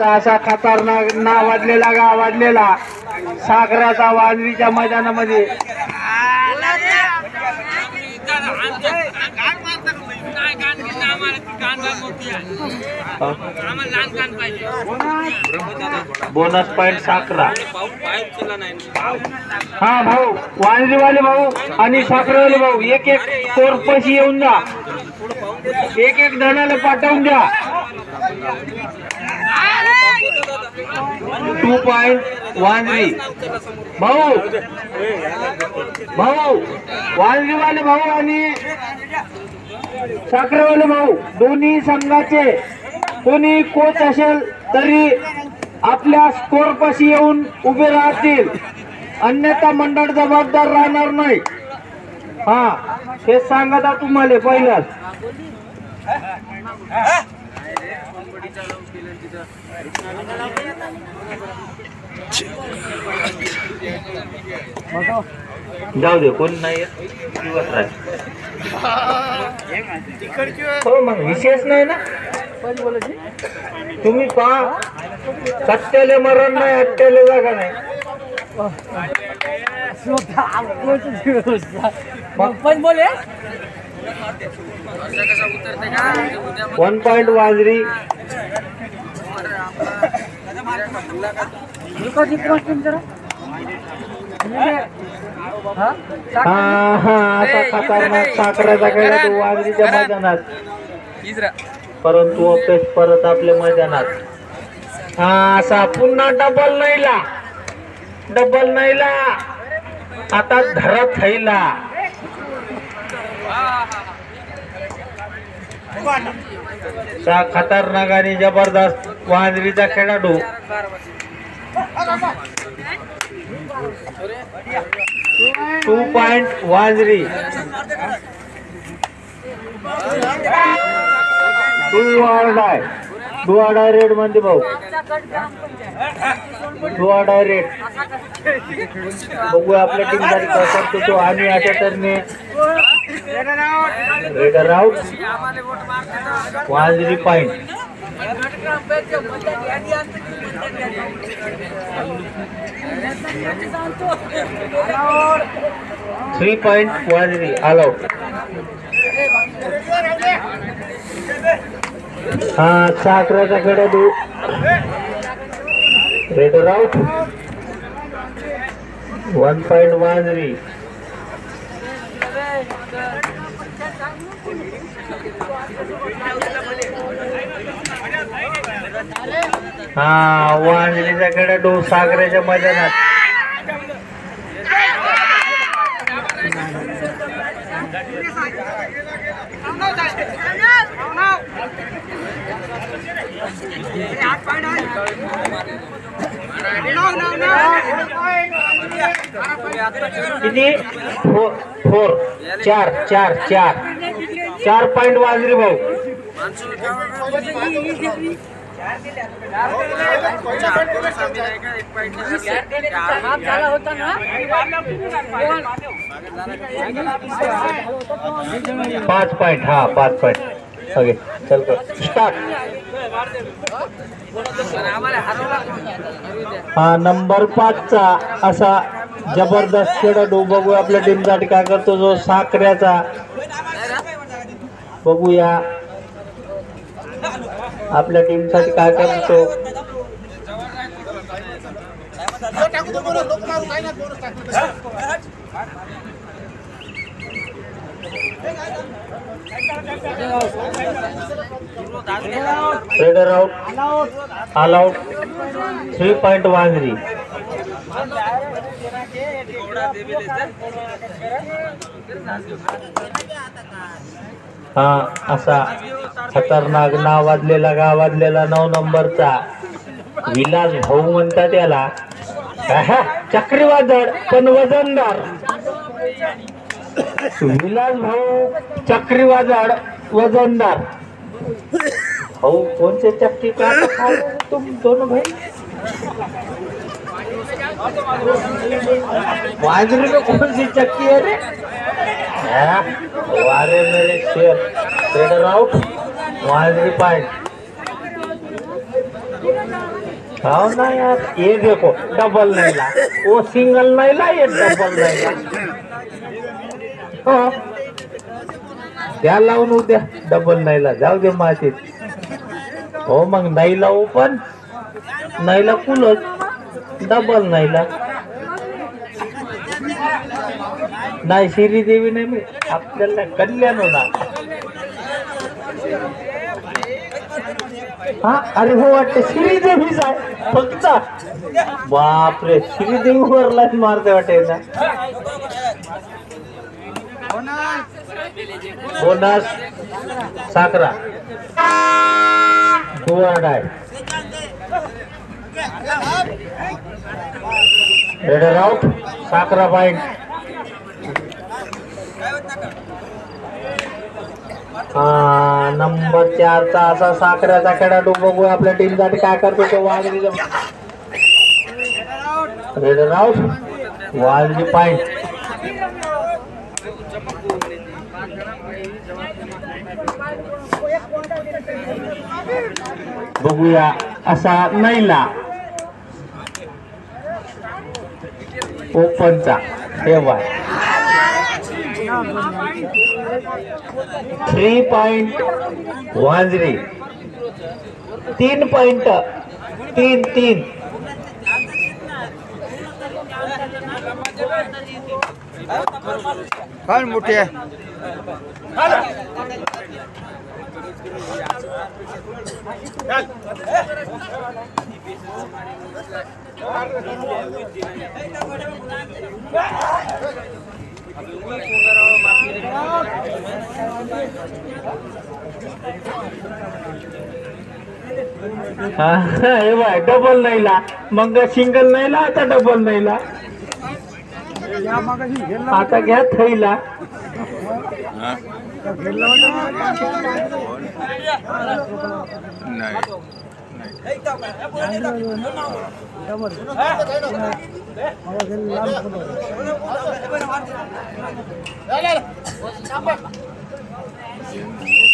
आता असा खतरनाक नावाजलेला गावाजलेला सागराचा वाजवीच्या मैदानामध्ये बोनस पॉइंट साखरा. हा भाऊ वांजरीवाले भाऊ आणि साखरेवाले भाऊ एक एक स्कोर पैसे येऊन जा, एक एक जणाला पाठवून द्या. 2 पॉइंट वांजरी भाऊ, भाऊ वांजरीवाले भाऊ आणि साखरेवाले भाऊ दोन्ही संघाचे कोणी कोच असेल तरी आपल्या स्कोर पाशी येऊन उभे राहतील, अन्यथा मंडळ जबाबदार राहणार नाही. हा हे सांगत तुम्हाला पहिलाच. जाऊ दे कोण नाही हो मग विशेष नाही ना. तुम्ही पहा सत्याले मरण नाही हत्याले जागा नाही. पण बोले 1 पॉइंट वाजरी. आता खतरनाक साखरेचा खेळ वाजरीच्या मैदानात, परंतु अपेक्ष परत आपल्या मैदानात. असा पुन्हा डबल नाहीला, डबल नाहीला आता धरत थैला. खतरनाक आणि जबरदस्त वांजरीचा खेळाडू. 2 पॉइंट वांजरी. डुआडा रेड मध्ये भाऊ, डुआडा रेड. बघूया आपल्या टीम साठी काय करतो तो. आणि अशा तऱ्हेने raider out, Wanjari point. 3 point Wanjari all out. हा साखरेचा खेळाडू रेडर आउट. 1 पॉइंट वांजरी. हा वांजरीचा खेळाडू सागराच्या मैदानात. किती 4 पॉइंट वाजरी भाऊ. पाच पॉइंट. हा 5 पॉइंट. ओके चल कर स्टार्ट. हा नंबर 5 चा असा जबरदस्त खेळाडू. बघू आपल्या टीम साठी काय करतो जो साखऱ्याचा. बघूया आपल्या टीम साठी काय करतो. Raider out, all out. 3 point Wanjari. हा असा खतरनाक नावाजलेला गावाजलेला 9 नंबरचा विलास भाऊ म्हणतात त्याला. चक्रीवादळ पण वजनदार. विलास भाऊ चक्रीवादळ वजनदार. भाऊ कोणते चक्की का तुम दोनों भाई. वाजरी में कौन सी चक्की है रे. वारे मेरे शेर. Raider out, Wajri point. हाँ ना यार, ये देखो डबल नैला, वो सिंगल नैला, ये डबल नैला. हो द्या लावून उद्या डबल नैला, जाऊ दे मातीत. हो मग नैला ओपन, नैला कुलच, डबल नैला. नाही श्रीदेवी नाही मी, आपल्याला कल्याण होणार. हा अरे हो वाटतं श्रीदेवीच आहे फक्त. बापरे, श्रीदेवी वरलाच मारते वाटे ना. बोनस साखरा दुवाड आहे. रेडर आउट, साखरा पॉइंट. नंबर 4 चा असा साखऱ्याचा खेळाडू बघू आपल्या टीम साठी काय करतो तो. वाजरी रेडर आउट, वाजरी पॉइंट. बघूया असा नैला ओपनचा ठेवा. 3 पॉइंट वांजरी, 3 पॉइंट 3-3. काय मोठी आहे. डबल नैला, मग सिंगल नैला, आता डबल नैला. आता घ्या थैला.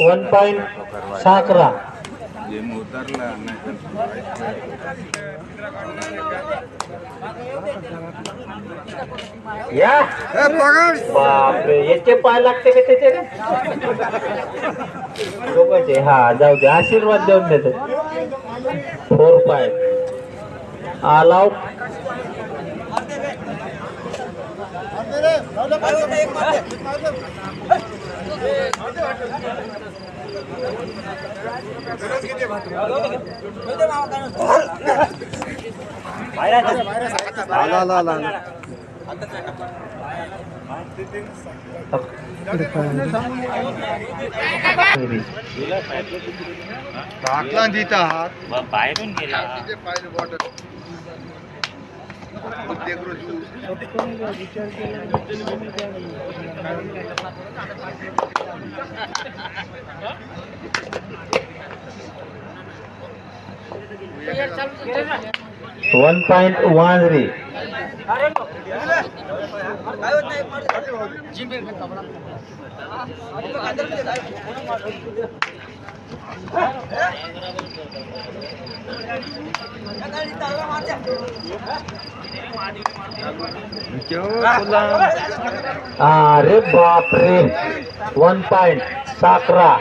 वन पॉइंट साखरा. या बापरे, याचे पाय लागते का त्याचे दोघांचे. हा जाऊ दे, आशीर्वाद देऊन देतो. 4 पॉइंट ऑल आउट. बाहेरून गेला. 1 पॉइंट वांजरी. अरे बापरे, 1 पॉइंट साखरा.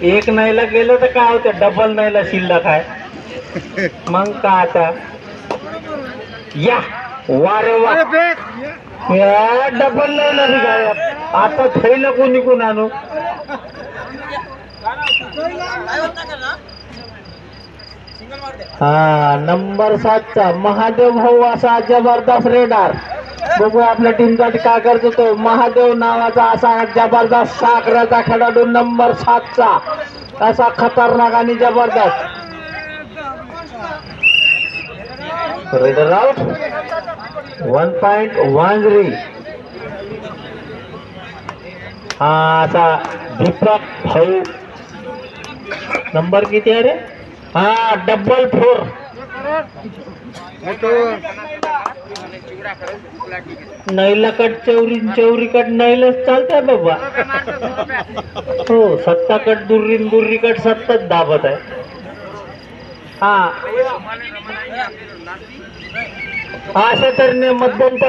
एक नैला गेलं तर काय होतं, डबल नैला शिल्लक आहे. मग का आता या वारे वा, डबल नैला निघाला. आता थैला कोणी कोण आणू. हा नंबर 7 चा महादेव भाऊ असा जबरदस्त रेडर. बघू आपल्या टीम साठी काय करतो तो. महादेव नावाचा असा जबरदस्त साखराचा खेळाडू नंबर 7 चा असा खतरनाक आणि जबरदस्त. Raider out, 1 point Wanjari. हा असा दीपक भाऊ नंबर किती आहे रे. हा डबल 4. नैला कट चौरीन चौरी कट नैलच चालतंय बाबा. हो, सत्ता कट दुर्रीन दुर्री कट सत्ताच दाबत आहे. हा, अशा तऱ्हेने मध्यंतर